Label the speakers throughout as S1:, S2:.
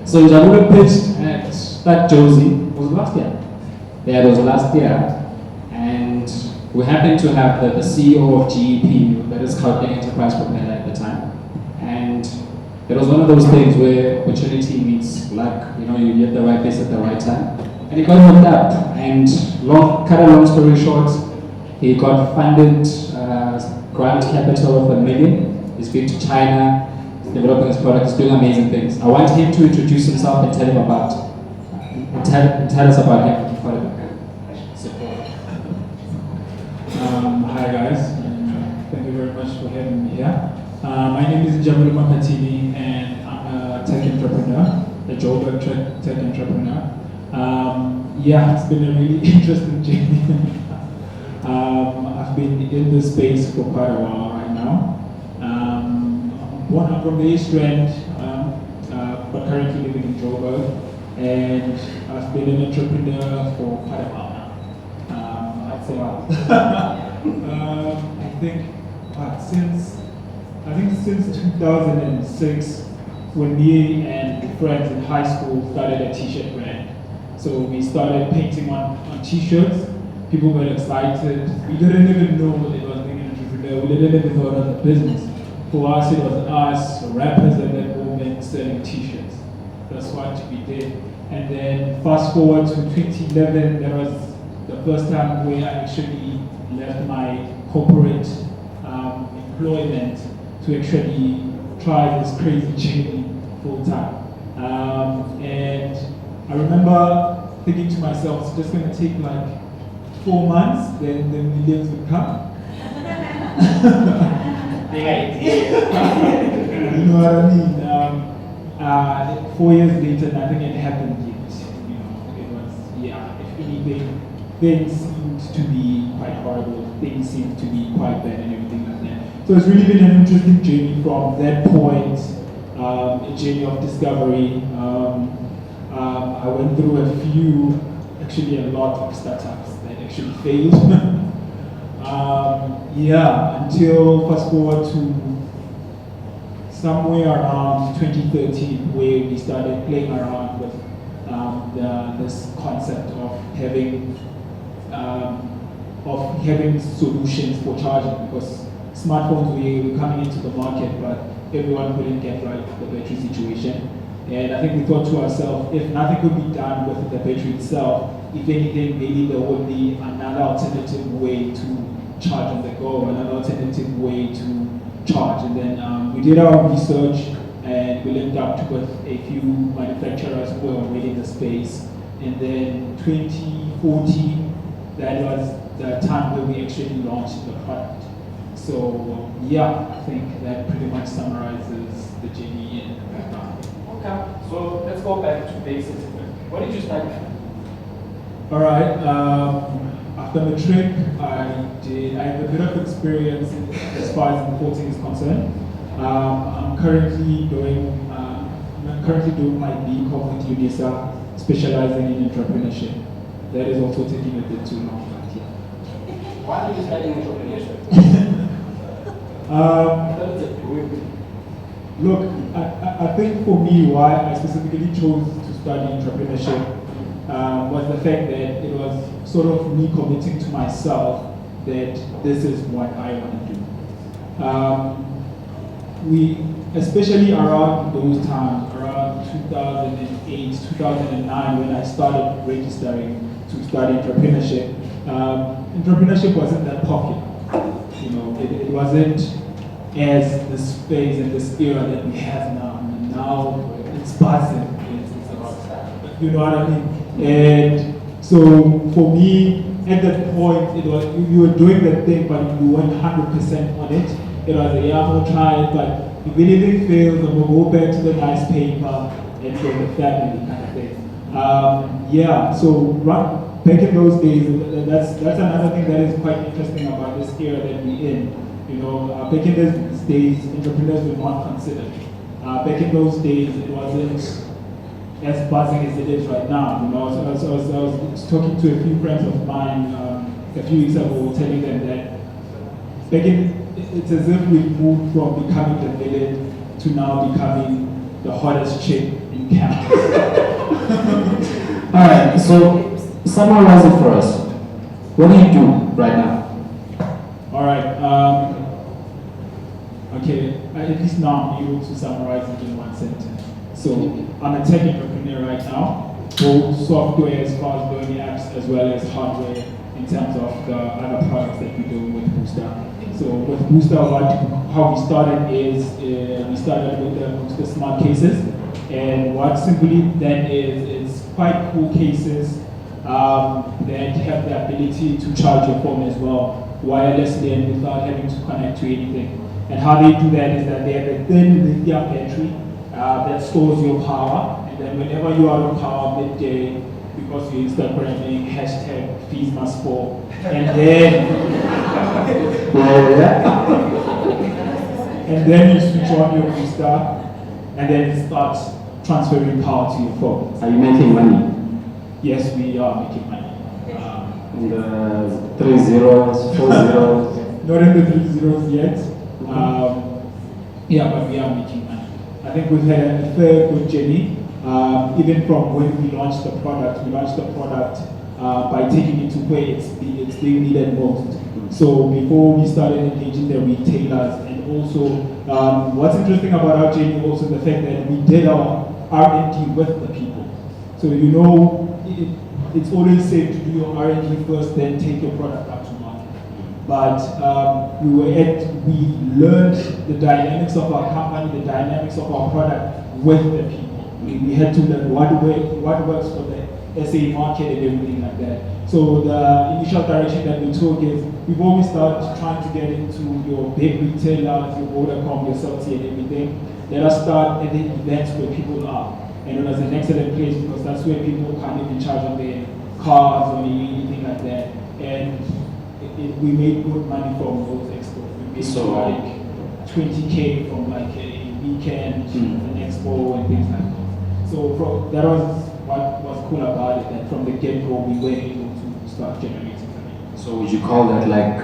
S1: So Jamulo pitched at that Josie was last year. Yeah, it was last year, and we happened to have the CEO of GEP, that is Gauteng Enterprise Propeller at the time, and it was one of those things where opportunity meets luck. You know, you get the right place at the right time, and he got hooked up. And cut a long story short, he got funded grant capital of $1 million. He's been to China, he's developing his product, he's doing amazing things. I want him to introduce himself and tell him about, tell us about him.
S2: Hi guys, thank you very much for having me here. My name is Jamulo Mapatini and I'm a tech entrepreneur, a Joburg tech entrepreneur. It's been a really interesting journey. I've been in this space for quite a while right now. I'm from the East End, but currently living in Joburg, and I've been an entrepreneur for quite a while now. I'd say I think since 2006, when me and friends in high school started a t-shirt brand. So we started painting on t-shirts. People were excited. We didn't even know what it was being an entrepreneur. We didn't even know it was a business. For us, it was us, rappers at that moment, selling t-shirts. That's what we did. And then fast forward to 2011, that was the first time where I actually left my corporate employment to actually try this crazy journey full time. And I remember thinking to myself, it's just going to take like 4 months, then the millions would come.
S3: Big idea.
S2: You know what I mean? 4 years later, nothing had happened yet. You know, it was, if anything, things seemed to be quite horrible, things seemed to be quite bad and everything like that. So it's really been an interesting journey from that point, a journey of discovery. I went through a lot of startups that actually failed. Until fast forward to somewhere around 2013, where we started playing around with this concept of having solutions for charging, because smartphones were coming into the market, but everyone couldn't get right the battery situation. And I think we thought to ourselves, if nothing could be done with the battery itself, if anything, maybe there would be another alternative way to charge on the go, another alternative way to charge. And then we did our research and we linked up with a few manufacturers who were already in the space. And then 2014, that was the time where we actually launched the product. So I think that pretty much summarizes the journey in the background.
S3: Okay, so let's go back to basics. What did you study?
S2: All right. After matric, I have a bit of experience as far as importing is concerned. I'm currently doing my BCom with UNISA, specializing in entrepreneurship. That is also taking a bit too long, but yeah.
S3: Why are you studying entrepreneurship?
S2: Look, I think for me, why I specifically chose to study entrepreneurship was the fact that it was sort of me committing to myself that this is what I want to do. We, especially around those times, around 2008, 2009, when I started registering to study entrepreneurship, entrepreneurship wasn't that popular. You know, it wasn't as the space and this era that we have now. And now it's buzzing. You know what I mean? And so for me, at that point, it was you were doing that thing, but you weren't 100% on it. It was I'm gonna try it, but if anything fails, I'm gonna go back to the nice paper and for the family kind of thing. So back in those days, that's another thing that is quite interesting about this era that we're in. You know, back in those days, entrepreneurs were not considered. Back in those days, it wasn't as buzzing as it is right now. You know, I was talking to a few friends of mine a few weeks ago, telling them that it's as if we've moved from becoming the villain to now becoming the hottest chick in campus.
S1: Alright, so summarize it for us. What do you do right now?
S2: All right. Okay. At least now I'm able to summarize it in one sentence. So I'm a tech entrepreneur right now, both software as far as building apps as well as hardware in terms of the other products that we do with Booster. So with Booster, how we started is we started with the Booster Smart Cases, and what simply then is quite cool cases that have the ability to charge your phone as well wirelessly and without having to connect to anything. And how they do that is that they have a thin lithium battery that stores your power, and then whenever you are on power midday, because you're Instagramming, hashtag fees must fall, and then and then you switch on your Booster, and then it starts transferring power to your phone.
S1: Are you making money?
S2: Yes, we are making money.
S1: In the 3 zeros, 4 zeros?
S2: Not in the 3 zeros yet. Yeah, but we are making money. I think we've had a fair good journey. Even from when we launched the product by taking it to where it's being needed most. So before we started engaging the retailers, and also what's interesting about our journey also the fact that we did our R&D with the people. So you know, it's always safe to do your R&D first, then take your product out to market. But we learned the dynamics of our company, the dynamics of our product with the people. We had to learn what works for the SA market and everything like that. So the initial direction that we took is we've always started trying to get into your big retailers, your Vodacom, your Celtic and everything. Let us start at the events where people are. And it was an excellent place because that's where people can't even charge on their cars or anything like that. And we made good money from those expos. We made like 20K from like a weekend, an expo and things like that. So that was what was cool about it, that from the get-go we were able to start generating revenue.
S1: So would you call that like,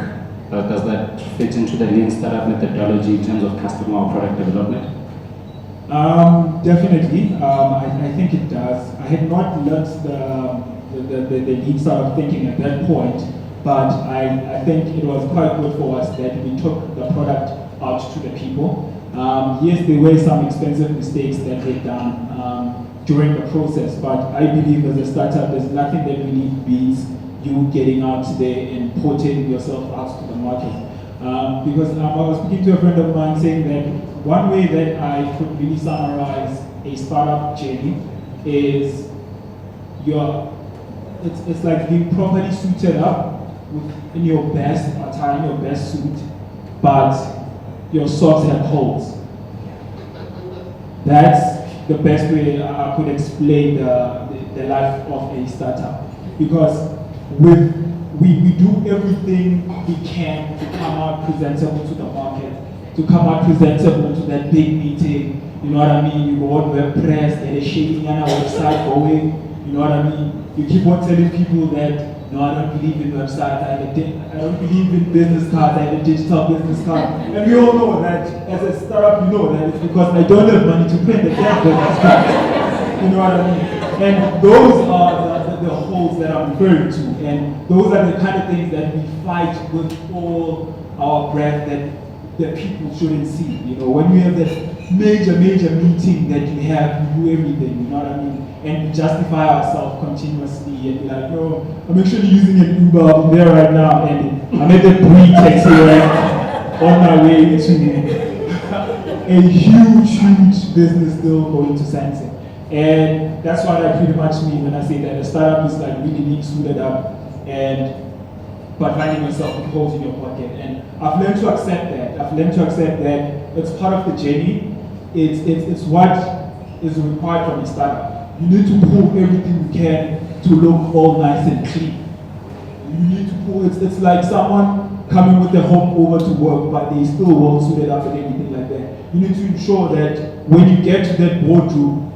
S1: does that fit into the lean startup methodology in terms of customer or product development?
S2: Definitely. I think it does. I had not learned the lean startup thinking at that point, but I think it was quite good for us that we took the product out to the people. Yes, there were some expensive mistakes that were done during the process, but I believe as a startup, there's nothing that really beats you getting out there and putting yourself out to the market. Because I was speaking to a friend of mine saying that one way that I could really summarize a startup journey is it's like being properly suited up in your best attire, in your best suit, but your socks have holes. That's the best way I could explain the life of a startup. Because we do everything we can to come out presentable to the market, to come out presentable to that big meeting. You know what I mean? You go on WordPress, there is shaking on our website going, you know what I mean? You keep on telling people that, no, I don't believe in websites, I don't believe in business cards, I have a digital business card. And we all know that as a startup, you know that it's because I don't have money to print the damn business cards. You know what I mean? And those are the holes that I'm referring to. And those are the kind of things that we fight with all our breath that people shouldn't see. You know, when you have that major meeting that you have, you do everything, you know what I mean? And we justify ourselves continuously and be like, no, I'm actually using an Uber, I'm there right now, and I'm at the pre-taxi right on my way to a huge business deal going to Sansa. And that's what I pretty much mean when I say that a startup is like really being suited up but finding yourself with holes in your pocket. And I've learned to accept that. I've learned to accept that it's part of the journey. It's what is required from a startup. You need to pull everything you can to look all nice and clean. You need to pull, it's like someone coming with their home over to work, but they still won't suit it up and anything like that. You need to ensure that when you get to that boardroom,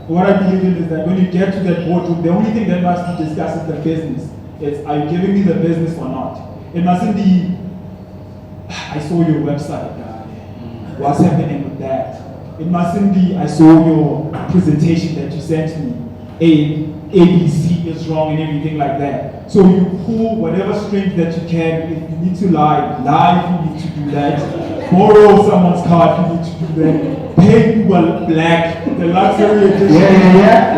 S2: what I believe in is that when you get to that boardroom, the only thing that must be discussed is the business. It's, are you giving me the business or not? It mustn't be, I saw your website, what's happening with that? it mustn't be, I saw your presentation that you sent me, ABC is wrong and everything like that. So you pull whatever strength that you can. If you need to lie if you need to do that. Borrow someone's card if you need to do that. Pay Uber Black, the luxury edition,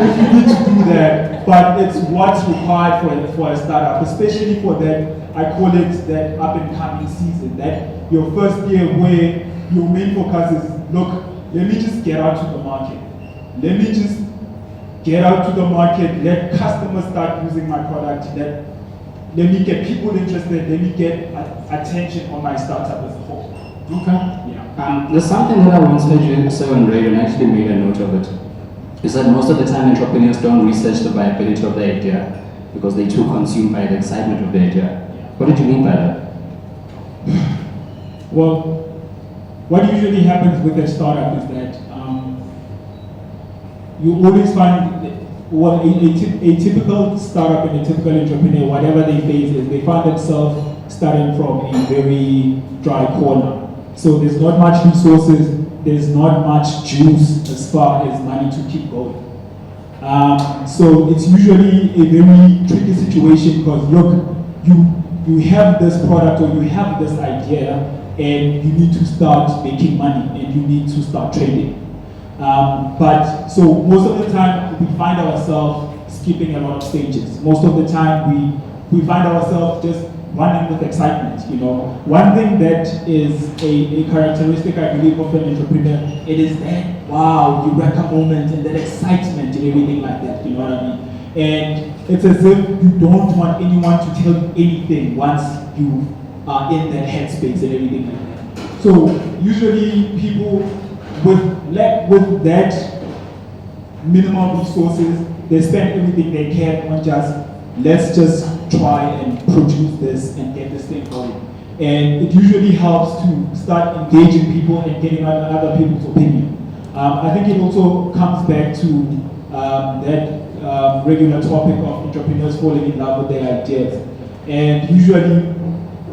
S2: if you need to do that. But it's what's required for a startup, especially for that, I call it that up and coming season, that your first year where your main focus is, look, let me just get out to the market. Let me just get out to the market, let customers start using my product, let me get people interested, let me get attention on my startup as a whole.
S1: Okay.
S2: Yeah.
S1: There's something that I once heard you say on radio, and I actually made a note of it. Is that most of the time entrepreneurs don't research the viability of the idea because they're too consumed by the excitement of the idea. What did you mean by that?
S2: Well, what usually happens with a startup is that you always find, well, a typical startup and a typical entrepreneur, whatever they face is, they find themselves starting from a very dry corner. So there's not much resources, there's not much juice as far as money to keep going. So it's usually a very tricky situation because look, you have this product or you have this idea and you need to start making money and you need to start trading. But so most of the time we find ourselves skipping a lot of stages. Most of the time we find ourselves just running with excitement. You know, one thing that is a characteristic, I believe, of an entrepreneur, it is that wow, eureka moment and that excitement and everything like that. You know what I mean? And it's as if you don't want anyone to tell you anything once you are in that headspace and everything like that. So usually people with that minimum resources, they spend everything they can on let's just try and produce this and get this thing going. And it usually helps to start engaging people and getting other people's opinion. I think it also comes back to that regular topic of entrepreneurs falling in love with their ideas. And usually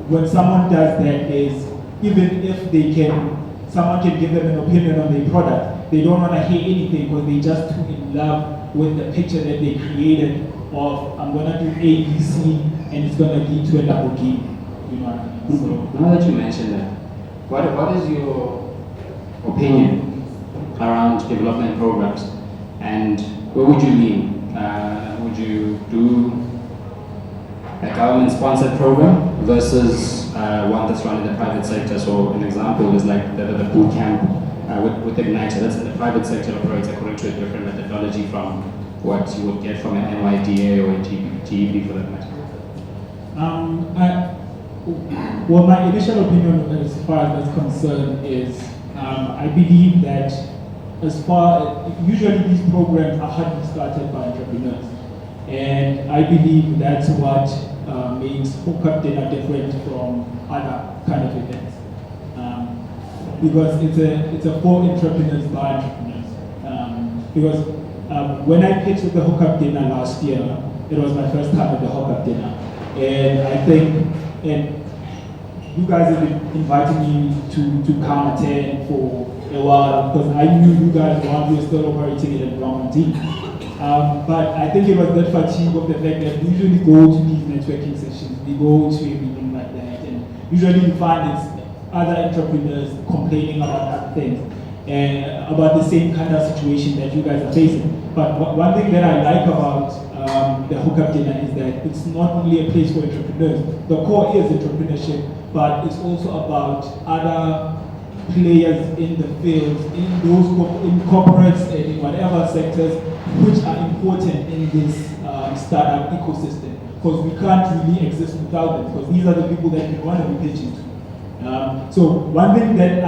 S2: when someone does that is, even if someone can give them an opinion on their product, they don't want to hear anything because they're just too in love with the picture that they created of, I'm going to do A, B, C, and it's going to lead to a Lamborghini. You know what I mean? So,
S1: now that you mentioned that, what is your opinion around development programs, and where would you lean? Would you do a government-sponsored program versus one that's run in the private sector? So an example is like the boot camp with Igniter. That's in the private sector, operates according to a different methodology from what you would get from an NYDA or a GEP for that matter.
S2: Well, my initial opinion as far as that's concerned is I believe that usually these programs are hardly started by entrepreneurs. And I believe that's what makes Hookup Dinner different from other kind of events. Because it's a for entrepreneurs by entrepreneurs. Because when I pitched at the Hookup Dinner last year, it was my first time at the Hookup Dinner. And I think, and you guys have been inviting me to come attend for a while because I knew you guys while we were still operating it at Bloemfontein. But I think it was that fatigue of the fact that we usually go to these networking sessions, we go to everything like that, and usually you find it's other entrepreneurs complaining about other things and about the same kind of situation that you guys are facing. But one thing that I like about the Hookup Dinner is that it's not only a place for entrepreneurs. The core is entrepreneurship, but it's also about other players in the field, in corporates, and in whatever sectors, which are important in this startup ecosystem. Because we can't really exist without them, because these are the people that we want to be pitching to. So one thing that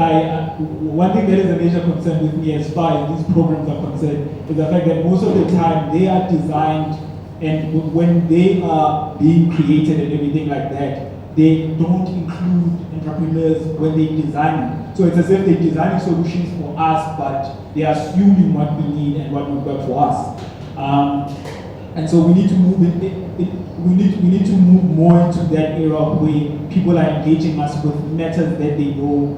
S2: is a major concern with me as far as these programs are concerned is the fact that most of the time they are designed, and when they are being created and everything like that, they don't include entrepreneurs when they design them. So it's as if they're designing solutions for us, but they're assuming what we need and what would work for us. And so we need to move we need to move more into that era where people are engaging us with matters that they know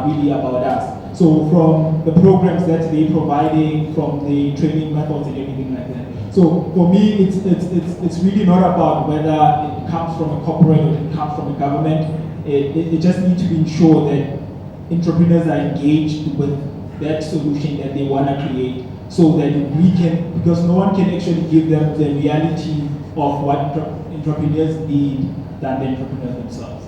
S2: really about us. So from the programs that they're providing, from the training methods and everything like that. So for me, it's really not about whether it comes from a corporate or it comes from a government. It just needs to be ensured that entrepreneurs are engaged with that solution that they want to create, so that we can, because no one can actually give them the reality of what entrepreneurs need than the entrepreneurs themselves.